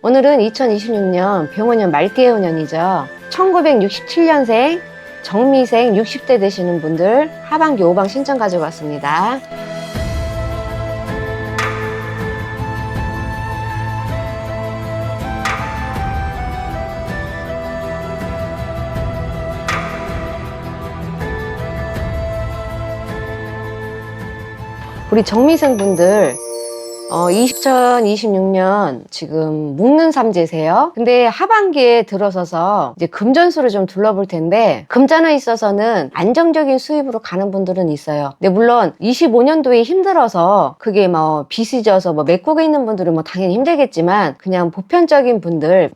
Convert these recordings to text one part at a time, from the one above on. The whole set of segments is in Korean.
오늘은 2026년 병원년 말기해운년이죠. 1967년생 정미생 60대 되시는 분들 하반기 5방 신청 가지고 왔습니다. 우리 정미생 분들 2026년 지금 묵는 삼재세요. 근데 하반기에 들어서서 이제 금전수를 좀 둘러볼 텐데, 금전에 있어서는 안정적인 수입으로 가는 분들은 있어요. 근데 물론 25년도에 힘들어서 그게 뭐 빚이 져서 뭐 메꾸고 있는 분들은 뭐 당연히 힘들겠지만, 그냥 보편적인 분들,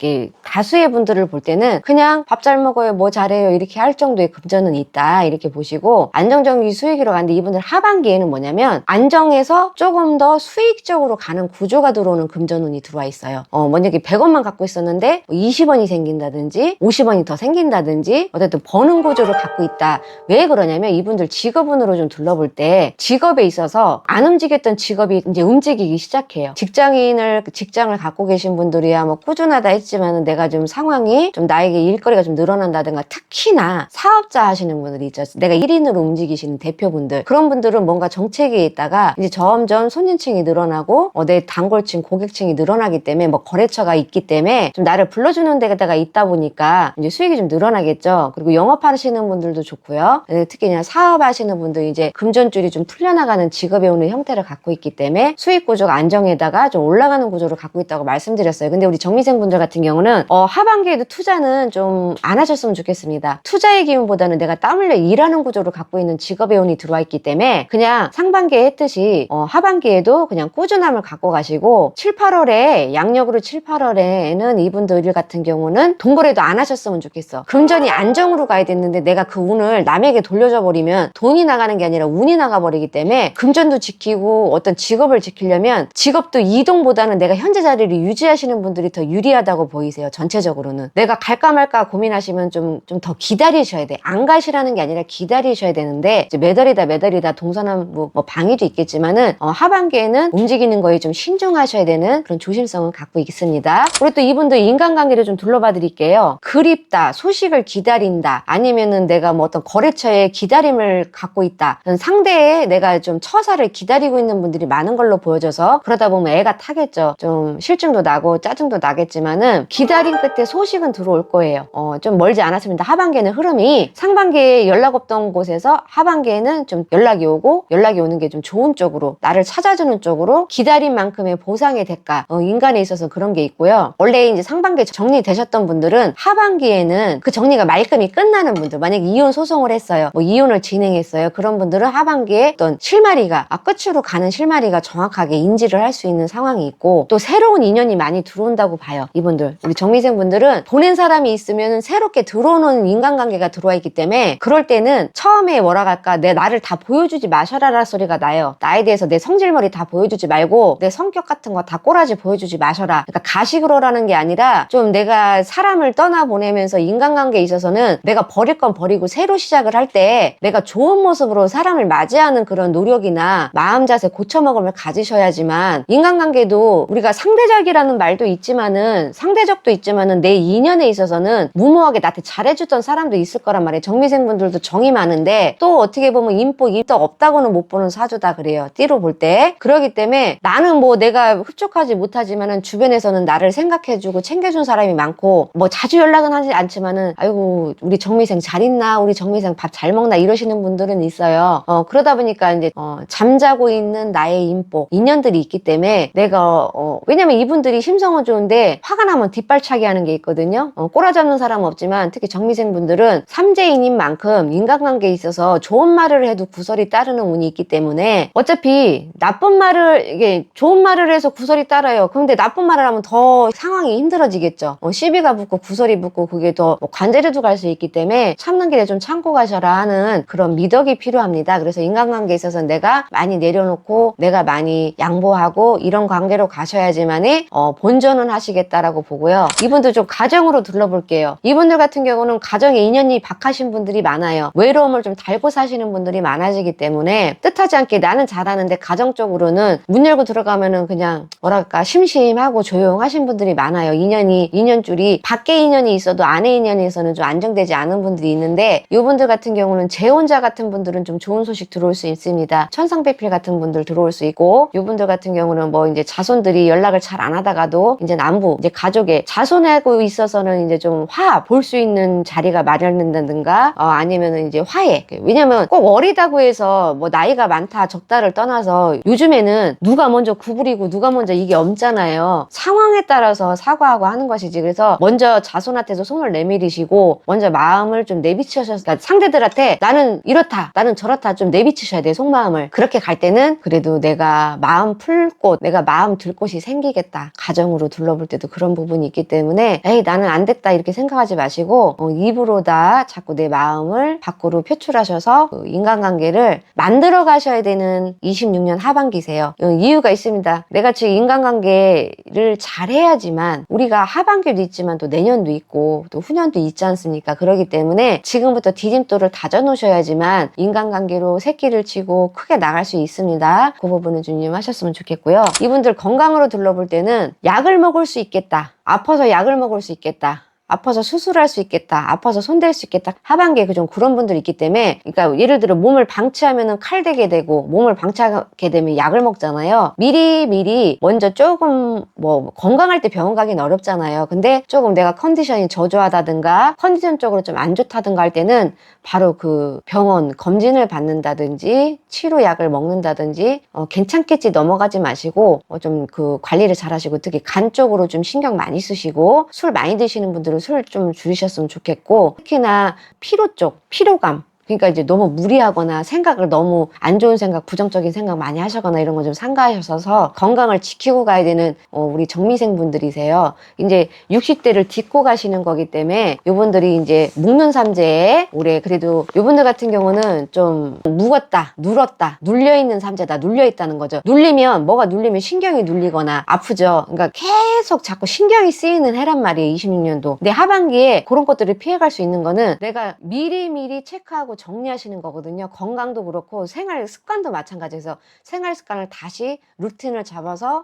다수의 분들을 볼 때는 그냥 밥 잘 먹어요, 뭐 잘해요 이렇게 할 정도의 금전은 있다 이렇게 보시고, 안정적인 수익으로 가는데, 이분들 하반기에는 뭐냐면 안정해서 조금 더 수익적으로 가는 구조가 들어오는 금전운이 들어와 있어요. 만약에 100원만 갖고 있었는데 20원이 생긴다든지 50원이 더 생긴다든지, 어쨌든 버는 구조를 갖고 있다. 왜 그러냐면, 이분들 직업운으로 좀 둘러볼 때 직업에 있어서 안 움직였던 직업이 이제 움직이기 시작해요. 직장을 갖고 계신 분들이야 뭐 꾸준하다 했지만은 내가 좀 상황이 좀 나에게 일거리가 좀 늘어난다든가, 특히나 사업자 하시는 분들이 있죠. 내가 1인으로 움직이시는 대표분들, 그런 분들은 뭔가 정책에 있다가 이제 점점 손님층이 늘어나고 내 단골층, 고객층이 늘어나기 때문에, 뭐 거래처가 있기 때문에 좀 나를 불러주는 데가 있다 보니까 이제 수익이 좀 늘어나겠죠. 그리고 영업하시는 분들도 좋고요. 특히 그냥 사업하시는 분들, 이제 금전줄이 좀 풀려나가는 직업에 오는 형태를 갖고 있기 때문에 수익 구조가 안정에다가 좀 올라가는 구조를 갖고 있다고 말씀드렸어요. 근데 우리 정미생 분들 같은 경우는 하반기에도 투자는 좀 안 하셨으면 좋겠습니다. 투자의 기운보다는 내가 땀 흘려 일하는 구조를 갖고 있는 직업에 운이 들어와 있기 때문에, 그냥 상반기에 했듯이 하반기에도 그냥 꾸준함을 갖고 가시고, 7, 8월에 양력으로 7, 8월에는 이분들 같은 경우는 동거래도 안 하셨으면 좋겠어. 금전이 안정으로 가야 됐는데 내가 그 운을 남에게 돌려줘 버리면 돈이 나가는 게 아니라 운이 나가 버리기 때문에, 금전도 지키고 어떤 직업을 지키려면 직업도 이동보다는 내가 현재 자리를 유지하시는 분들이 더 유리하다고 보이세요. 전체적으로는 내가 갈까 말까 고민하시면 좀 더 기다리셔야 돼. 안 가시라는 게 아니라 기다리셔야 되는데, 이제 매달이다 동서남북 뭐 방위도 있겠지만은 하반기에는 움직이는 거에 좀 신중하셔야 되는 그런 조심성을 갖고 있습니다. 그리고 또 이분들 인간관계를 좀 둘러봐 드릴게요. 그립다, 소식을 기다린다, 아니면은 내가 뭐 어떤 거래처에 기다림을 갖고 있다, 상대에 내가 좀 처사를 기다리고 있는 분들이 많은 걸로 보여져서, 그러다 보면 애가 타겠죠. 좀 실증도 나고 짜증도 나겠지만은 기다림 끝에 소식은 들어올 거예요. 좀 멀지 않았습니다. 하반기에는 흐름이, 상반기에 연락 없던 곳에서 하반기에는 좀 연락이 오는 게 좀 좋은 쪽으로, 나를 찾아주는 쪽으로, 기다린 만큼의 보상의 대가, 인간에 있어서 그런 게 있고요. 원래 이제 상반기에 정리되셨던 분들은 하반기에는 그 정리가 말끔히 끝나는 분들, 만약에 이혼 소송을 했어요, 뭐 이혼을 진행했어요, 그런 분들은 하반기에 어떤 실마리가 끝으로 가는 실마리가 정확하게 인지를 할 수 있는 상황이 있고, 또 새로운 인연이 많이 들어온다고 봐요. 이분들, 우리 정미생 분들은 보낸 사람이 있으면 새롭게 들어오는 인간관계가 들어와 있기 때문에, 그럴 때는 처음에 뭐라 할까, 나를 다 보여주지 마셔라 소리가 나요. 나에 대해서 내 성질머리 다 보여주지 말고 내 성격 같은 거 다 꼬라지 보여주지 마셔라. 그러니까 가식으로라는 게 아니라, 좀 내가 사람을 떠나보내면서 인간관계에 있어서는 내가 버릴 건 버리고 새로 시작을 할 때 내가 좋은 모습으로 사람을 맞이하는 그런 노력이나 마음 자세 고쳐먹음을 가지셔야지만, 인간관계도 우리가 상대적이라는 말도 있지만은, 상대적도 있지만은 내 인연에 있어서는 무모하게 나한테 잘해주던 사람도 있을 거란 말이에요. 정미생 분들도 정이 많은데, 또 어떻게 보면 인복 입덕 없다고는 못 보는 사주다 그래요, 띠로 볼 때. 그러기 때문에 나는 뭐 내가 흡족하지 못하지만은 주변에서는 나를 생각해주고 챙겨준 사람이 많고, 뭐 자주 연락은 하지 않지만은 아이고 우리 정미생 잘 있나, 우리 정미생 밥 잘 먹나 이러시는 분들은 있어요. 그러다 보니까 이제 잠자고 있는 나의 인복 인연들이 있기 때문에, 내가 왜냐면 이분들이 심성은 좋은데 화가 나면 뒷발차기 하는 게 있거든요. 꼬라잡는 사람은 없지만, 특히 정미생 분들은 삼재인인 만큼 인간관계에 있어서 좋은 말을 해도 구설이 따르는 운이 있기 때문에, 어차피 나쁜 말을, 이게 좋은 말을 해서 구설이 따라요. 그런데 나쁜 말을 하면 더 상황이 힘들어지겠죠. 시비가 붙고 구설이 붙고 그게 더 관제로도 갈 수 있기 때문에, 참는 길에 좀 참고 가셔라 하는 그런 미덕이 필요합니다. 그래서 인간관계에 있어서 내가 많이 내려놓고 내가 많이 양보하고 이런 관계로 가셔야지만이 본전은 하시겠다라고 보고요. 이분들 좀 가정으로 둘러볼게요. 이분들 같은 경우는 가정에 인연이 박하신 분들이 많아요. 외로움을 좀 달고 사시는 분들이 많아지기 때문에, 뜻하지 않게 나는 잘하는데 가정적으로는 문 열고 열고 들어가면은 그냥 뭐랄까 심심하고 조용하신 분들이 많아요. 2년줄이 밖에 인연이 있어도 안에 인연에서는 좀 안정되지 않은 분들이 있는데, 이분들 같은 경우는 재혼자 같은 분들은 좀 좋은 소식 들어올 수 있습니다. 천상배필 같은 분들 들어올 수 있고, 이분들 같은 경우는 뭐 이제 자손들이 연락을 잘 안 하다가도 이제 남부 이제 가족에 자손하고 있어서는 이제 좀 화 볼 수 있는 자리가 마련된다든가, 아니면은 이제 화해. 왜냐면 꼭 어리다고 해서 뭐 나이가 많다 적다를 떠나서 요즘에는 누가 먼저 구부리고 누가 먼저 이게 없잖아요. 상황에 따라서 사과하고 하는 것이지. 그래서 먼저 자손한테서 손을 내밀으시고 먼저 마음을 좀 내비치셔서, 그러니까 상대들한테 나는 이렇다 나는 저렇다 좀 내비치셔야 돼, 속마음을. 그렇게 갈 때는 그래도 내가 마음 풀 곳, 내가 마음 들 곳이 생기겠다. 가정으로 둘러볼 때도 그런 부분이 있기 때문에 에이 나는 안 됐다 이렇게 생각하지 마시고, 입으로 다 자꾸 내 마음을 밖으로 표출하셔서 그 인간관계를 만들어 가셔야 되는 26년 하반기세요. 이유가 있습니다. 내가 지금 인간관계를 잘해야지만, 우리가 하반기도 있지만 또 내년도 있고 또 후년도 있지 않습니까? 그렇기 때문에 지금부터 디딤돌을 다져 놓으셔야지만 인간관계로 새끼를 치고 크게 나갈 수 있습니다. 그 부분은 좀 유념하셨으면 좋겠고요. 이분들 건강으로 둘러볼 때는 약을 먹을 수 있겠다, 아파서 약을 먹을 수 있겠다, 아파서 수술할 수 있겠다, 아파서 손댈 수 있겠다, 하반기에 좀 그런 분들이 있기 때문에, 그러니까 예를 들어 몸을 방치하면은 칼 대게 되고, 몸을 방치하게 되면 약을 먹잖아요. 미리 먼저 조금 뭐 건강할 때 병원 가긴 어렵잖아요. 근데 조금 내가 컨디션이 저조하다든가 컨디션적으로 좀 안 좋다든가 할 때는 바로 그 병원 검진을 받는다든지 치료약을 먹는다든지, 괜찮겠지 넘어가지 마시고 좀 그 관리를 잘 하시고, 특히 간 쪽으로 좀 신경 많이 쓰시고, 술 많이 드시는 분들은 술 좀 줄이셨으면 좋겠고, 특히나 피로 쪽, 피로감, 그러니까 이제 너무 무리하거나 생각을 너무 안 좋은 생각, 부정적인 생각 많이 하시거나 이런 거 좀 삼가하셔서 건강을 지키고 가야 되는 우리 정미생 분들이세요. 이제 60대를 딛고 가시는 거기 때문에 요분들이 이제 묵는 삼재에 올해, 그래도 요분들 같은 경우는 좀 묵었다, 눌었다, 눌려있는 삼재다, 눌려있다는 거죠. 눌리면, 뭐가 눌리면 신경이 눌리거나 아프죠. 그러니까 계속 자꾸 신경이 쓰이는 해란 말이에요, 26년도. 근데 하반기에 그런 것들을 피해갈 수 있는 거는 내가 미리미리 체크하고 정리하시는 거거든요. 건강도 그렇고 생활 습관도 마찬가지에서 생활 습관을 다시 루틴을 잡아서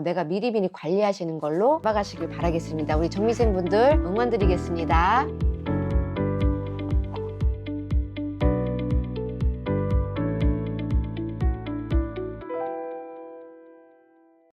내가 미리미리 관리하시는 걸로 막아가시길 바라겠습니다. 우리 정미생분들 응원드리겠습니다.